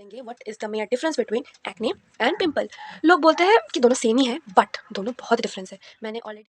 करेंगे what is the major difference between acne and pimple. लोग बोलते हैं कि दोनों सेम ही है बट दोनों बहुत डिफरेंस है। मैंने already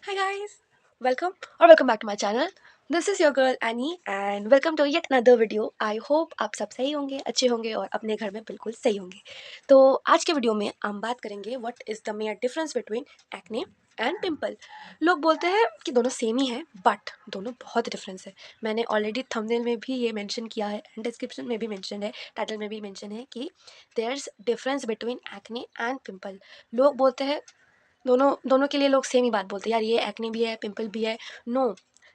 hi guys, welcome back to my channel. This is your girl Annie and welcome to yet another video. I hope आप सब सही होंगे, अच्छे होंगे और अपने घर में बिल्कुल सही होंगे। तो आज के वीडियो में हम बात करेंगे what is the major difference between acne and pimple. लोग बोलते हैं कि दोनों सेम ही है बट दोनों बहुत डिफरेंस है। मैंने ऑलरेडी थंबनेल में भी ये मेंशन किया है एंड डिस्क्रिप्शन में भी मेंशन है, टाइटल में भी मेंशन है कि there is difference between acne and pimple. लोग बोलते हैं दोनों दोनों के लिए लोग सेम ही बात बोलते हैं, यार ये एक्ने भी है पिंपल भी है। नो,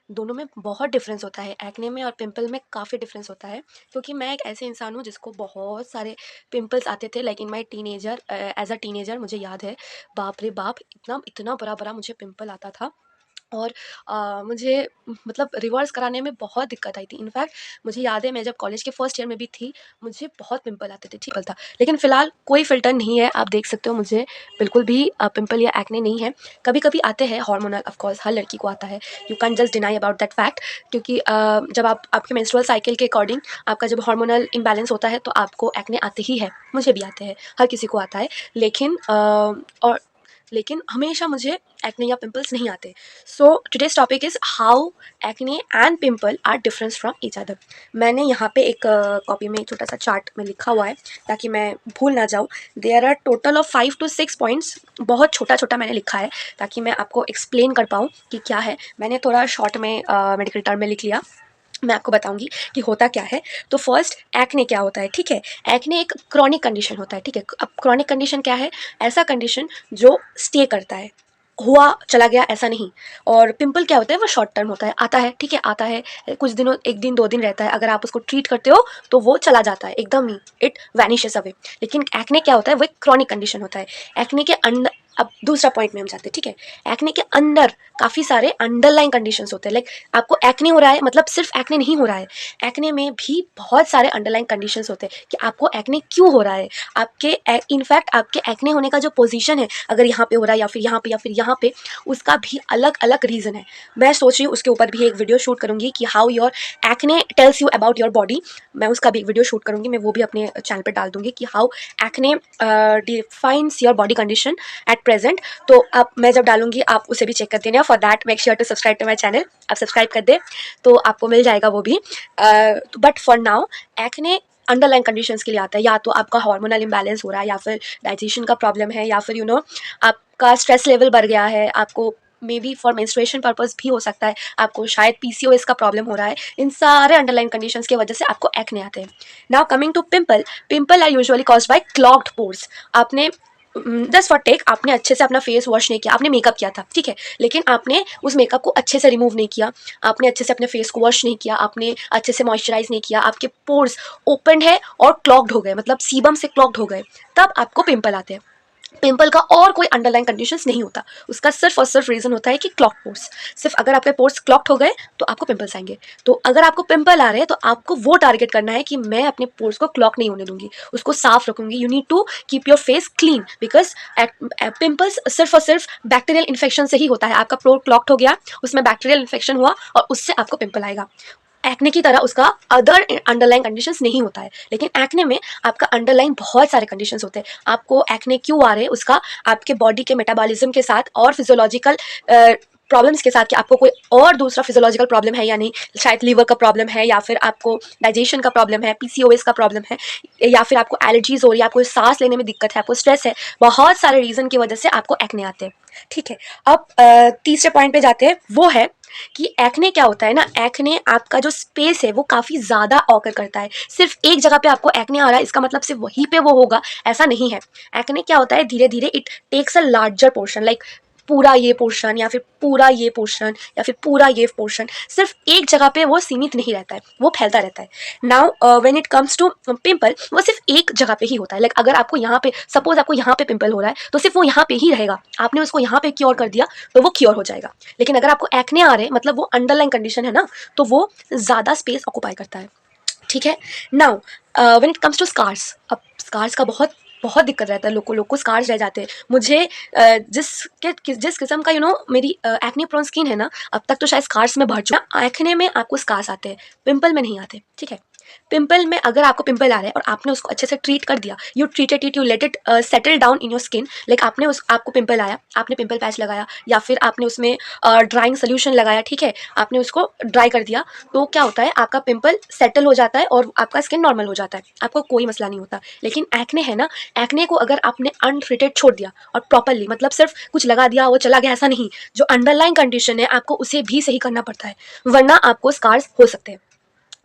दोनों में बहुत डिफरेंस होता है। एक्ने में और पिंपल में काफ़ी डिफरेंस होता है, क्योंकि मैं एक ऐसे इंसान हूँ जिसको बहुत सारे पिंपल्स आते थे like in my teenager. As a teenager मुझे याद है, बाप रे बाप, इतना इतना बड़ा बड़ा मुझे पिंपल आता था। और मुझे मतलब रिवर्स कराने में बहुत दिक्कत आई थी। इनफैक्ट मुझे याद है, मैं जब कॉलेज के फर्स्ट ईयर में भी थी, मुझे बहुत पिंपल आते थे, ठीक था। लेकिन फ़िलहाल कोई फ़िल्टर नहीं है, आप देख सकते हो मुझे बिल्कुल भी पिंपल या एक्ने नहीं है। कभी कभी आते हैं हार्मोनल, ऑफ कोर्स हर लड़की को आता है, you can just deny about that fact. क्योंकि जब आपके मेंस्ट्रुअल साइकिल के अकॉर्डिंग आपका जब हार्मोनल इम्बैलेंस होता है तो आपको एक्ने आते ही है, मुझे भी आते हैं, हर किसी को आता है। लेकिन और लेकिन हमेशा मुझे एक्ने या पिंपल्स नहीं आते। So today's topic is how acne and pimple are different from each other. मैंने यहाँ पे एक कॉपी में छोटा सा चार्ट में लिखा हुआ है ताकि मैं भूल ना जाऊँ। There are total of 5 to 6 points, बहुत छोटा छोटा मैंने लिखा है ताकि मैं आपको एक्सप्लेन कर पाऊँ कि क्या है। मैंने थोड़ा शॉर्ट में मेडिकल टर्म में लिख लिया, मैं आपको बताऊंगी कि होता क्या है। तो फर्स्ट, एक्ने क्या होता है, ठीक है। एक्ने एक क्रॉनिक कंडीशन होता है, ठीक है। अब क्रॉनिक कंडीशन क्या है? ऐसा कंडीशन जो स्टे करता है, हुआ चला गया ऐसा नहीं। और पिंपल क्या होता है? वो शॉर्ट टर्म होता है, आता है, ठीक है, आता है कुछ दिनों, एक दिन दो दिन रहता है। अगर आप उसको ट्रीट करते हो तो वो चला जाता है एकदम ही, इट वैनिशेस अवे। लेकिन एक्ने क्या होता है? वो एक क्रॉनिक कंडीशन होता है। एक्ने के अंदर, अब दूसरा पॉइंट में हम जाते हैं, ठीक है। एक्ने के अंदर काफ़ी सारे अंडरलाइन कंडीशंस होते हैं। लाइक आपको एक्ने हो रहा है मतलब सिर्फ एक्ने नहीं हो रहा है, एक्ने में भी बहुत सारे अंडरलाइन कंडीशंस होते हैं कि आपको एक्ने क्यों हो रहा है। आपके इनफैक्ट आपके एक्ने होने का जो पोजीशन है, अगर यहाँ पे हो रहा है या फिर यहाँ पे या फिर यहाँ पे, उसका भी अलग अलग रीज़न है। मैं सोच रही हूँ उसके ऊपर भी एक वीडियो शूट करूँगी कि how your acne tells you about your body. मैं उसका भी एक वीडियो शूट करूँगी, मैं वो भी अपने चैनल पर डाल दूँगी कि how acne defines your body condition at present. तो आप, मैं जब डालूंगी आप उसे भी चेक कर देना। For that make sure to subscribe to my channel. आप सब्सक्राइब कर दे तो आपको मिल जाएगा वो भी। But for now, acne underline conditions के लिए आता है। या तो आपका हार्मोनल इम्बैलेंस हो रहा है, या फिर डाइजेशन का प्रॉब्लम है, या फिर आपका स्ट्रेस लेवल बढ़ गया है, आपको may be for menstruation purpose भी हो सकता है, आपको शायद पीसीओएस का प्रॉब्लम हो रहा है। इन सारे अंडरलाइन कंडीशंस की वजह से आपको एक्ने आते हैं। Now coming to pimple, pimple are usually caused by clogged pores. आपने जस्ट फॉर टेक, आपने अच्छे से अपना फेस वॉश नहीं किया, आपने मेकअप किया था, ठीक है, लेकिन आपने उस मेकअप को अच्छे से रिमूव नहीं किया, आपने अच्छे से अपने फेस को वॉश नहीं किया, आपने अच्छे से मॉइस्चराइज नहीं किया, आपके पोर्स ओपन है और क्लॉग्ड हो गए, मतलब सीबम से क्लॉग्ड हो गए, तब आपको पिंपल आते हैं। पिंपल का और कोई अंडरलाइन कंडीशंस नहीं होता, उसका सिर्फ और सिर्फ रीज़न होता है कि क्लॉक पोर्स। सिर्फ अगर आपके पोर्स क्लॉक्ड हो गए तो आपको पिंपल्स आएंगे। तो अगर आपको पिंपल आ रहे हैं तो आपको वो टारगेट करना है कि मैं अपने पोर्स को क्लॉक नहीं होने दूंगी, उसको साफ रखूंगी। You need to keep your face clean, because pimples सिर्फ और सिर्फ बैक्टीरियल इन्फेक्शन से ही होता है। आपका पोर क्लॉक्ड हो गया, उसमें बैक्टीरियल इन्फेक्शन हुआ और उससे आपको पिंपल आएगा। एक्ने की तरह उसका अदर अंडरलाइन कंडीशंस नहीं होता है, लेकिन एक्ने में आपका अंडरलाइन बहुत सारे कंडीशंस होते हैं। आपको एक्ने क्यों आ रहे हैं उसका आपके बॉडी के मेटाबॉलिज्म के साथ और फिजियोलॉजिकल प्रॉब्लम्स के साथ, कि आपको कोई और दूसरा फिजियोलॉजिकल प्रॉब्लम है या नहीं, शायद लीवर का प्रॉब्लम है, या फिर आपको डाइजेशन का प्रॉब्लम है, पीसीओएस का प्रॉब्लम है, या फिर आपको एलर्जीज हो रही है, आपको सांस लेने में दिक्कत है, आपको स्ट्रेस है, बहुत सारे रीज़न की वजह से आपको एक्ने आते हैं, ठीक है। अब तीसरे पॉइंट पे जाते हैं, वो है कि एक्ने क्या होता है ना। एक्ने आपका जो स्पेस है वो काफ़ी ज़्यादा ऑकर करता है। सिर्फ एक जगह पे आपको एक्ने आ रहा है इसका मतलब सिर्फ वहीं पे वो होगा, ऐसा नहीं है। एक्ने क्या होता है, धीरे धीरे it takes a larger portion, like पूरा ये पोर्शन या फिर पूरा ये पोर्शन या फिर पूरा ये पोर्शन, सिर्फ एक जगह पे वो सीमित नहीं रहता है, वो फैलता रहता है। Now when it comes to pimple, वो सिर्फ एक जगह पे ही होता है। लाइक अगर आपको यहाँ पे, सपोज आपको यहाँ पे पिंपल हो रहा है तो सिर्फ वो यहाँ पे ही रहेगा, आपने उसको यहाँ पे क्योर कर दिया तो वो क्योर हो जाएगा। लेकिन अगर आपको एक्ने आ रहे हैं मतलब वो अंडरलाइन कंडीशन है ना, तो वो ज़्यादा स्पेस ऑक्यूपाई करता है, ठीक है। Now when it comes to scars, अब स्कार्स का बहुत बहुत दिक्कत रहता है लोग को स्कार्स रह जाते हैं। मुझे जिस किस्म का मेरी एक्ने प्रोन स्किन है ना, अब तक तो शायद स्कार्स में भर चुका। एक्ने में आपको स्कार्स आते हैं, पिंपल में नहीं आते, ठीक है। पिंपल में अगर आपको पिंपल आ रहा है और आपने उसको अच्छे से ट्रीट कर दिया, you treated it, you let it settle down in your skin, like आपको पिंपल आया, आपने पिंपल पैच लगाया या फिर आपने उसमें ड्राइंग सोल्यूशन लगाया, ठीक है, आपने उसको ड्राई कर दिया, तो क्या होता है, आपका पिंपल सेटल हो जाता है और आपका स्किन नॉर्मल हो जाता है, आपको कोई मसला नहीं होता। लेकिन एक्ने है ना, एक्ने को अगर आपने अनट्रीटेड छोड़ दिया और प्रॉपरली, मतलब सिर्फ कुछ लगा दिया वो चला गया, ऐसा नहीं, जो अंडरलाइन कंडीशन है आपको उसे भी सही करना पड़ता है, वरना आपको स्कार्स हो सकते हैं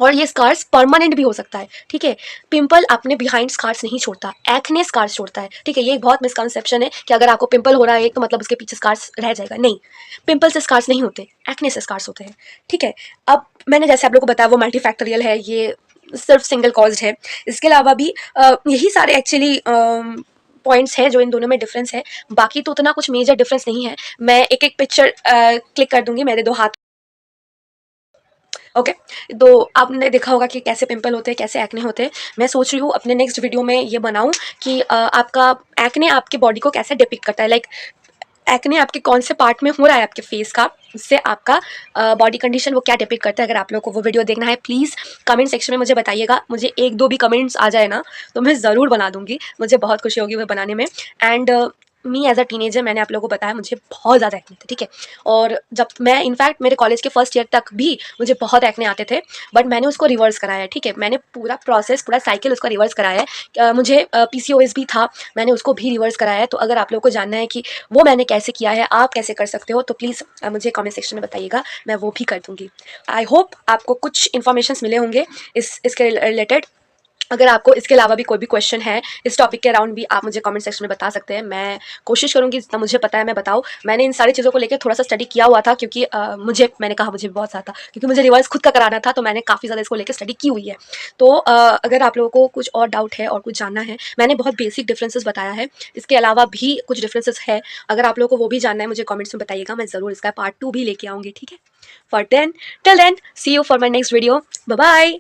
और ये स्कार्स परमानेंट भी हो सकता है, ठीक है। पिंपल अपने बिहाइंड स्कार्स नहीं छोड़ता, एक्ने स्कार्स छोड़ता है, ठीक है। ये एक बहुत मिसकंसेप्शन है कि अगर आपको पिंपल हो रहा है तो मतलब उसके पीछे स्कार्स रह जाएगा, नहीं। पिंपल से स्कार्स नहीं होते, एक्ने से स्कार्स होते हैं, ठीक है। अब मैंने जैसे आप लोगों को बताया वो मल्टीफैक्टोरियल है, ये सिर्फ सिंगल कॉज है। इसके अलावा भी यही सारे एक्चुअली पॉइंट्स हैं जो इन दोनों में डिफरेंस है, बाकी तो उतना कुछ मेजर डिफरेंस नहीं है। मैं एक एक पिक्चर क्लिक कर दूंगी मेरे दो हाथ, ओके। तो आपने देखा होगा कि कैसे पिंपल होते हैं, कैसे एक्ने होते हैं। मैं सोच रही हूँ अपने नेक्स्ट वीडियो में ये बनाऊँ कि आपका एक्ने आपके बॉडी को कैसे डिपिक्ट करता है, लाइक एक्ने आपके कौन से पार्ट में हो रहा है आपके फेस का, उससे आपका बॉडी कंडीशन वो क्या डिपिक्ट करता है। अगर आप लोगों को वो वीडियो देखना है, प्लीज़ कमेंट सेक्शन में मुझे बताइएगा। मुझे एक दो भी कमेंट्स आ जाए ना तो मैं ज़रूर बना दूंगी, मुझे बहुत खुशी होगी वो बनाने में। And me as a teenager, मैंने आप लोगों को बताया मुझे बहुत ज़्यादा एक्ने थे, ठीक है। और जब मैं इनफैक्ट मेरे कॉलेज के फर्स्ट ईयर तक भी मुझे बहुत एक्ने आते थे, बट मैंने उसको रिवर्स कराया है, ठीक है। मैंने पूरा प्रोसेस, पूरा साइकिल उसका रिवर्स कराया है। मुझे PCOS भी था, मैंने उसको भी रिवर्स कराया है। तो अगर आप लोगों को जानना है कि वो मैंने कैसे किया है, आप कैसे कर सकते हो, तो प्लीज़ मुझे कमेंट सेक्शन में बताइएगा, मैं वो भी कर दूँगी। आई होप आपको कुछ इन्फॉर्मेशंस मिले होंगे इसके रिलेटेड। अगर आपको इसके अलावा भी कोई भी क्वेश्चन है इस टॉपिक के अराउंड भी, आप मुझे कमेंट सेक्शन में बता सकते हैं। मैं कोशिश करूँगी जितना मुझे पता है मैं बताऊँ। मैंने इन सारी चीज़ों को लेकर थोड़ा सा स्टडी किया हुआ था, क्योंकि मैंने कहा मुझे बहुत ज़्यादा, क्योंकि मुझे रिवाइज खुद का कराना था, तो मैंने काफ़ी ज़्यादा इसको लेकर स्टडी की हुई है। तो अगर आप लोगों को कुछ और डाउट है और कुछ जानना है, मैंने बहुत बेसिक डिफरेंसेस बताया है, इसके अलावा भी कुछ डिफरेंसेस है। अगर आप लोगों को वो भी जानना है मुझे कमेंट्स में बताइएगा, मैं ज़रूर इसका पार्ट 2 भी लेके आऊँगी, ठीक है। For then, till then, see you for my next video, bye bye.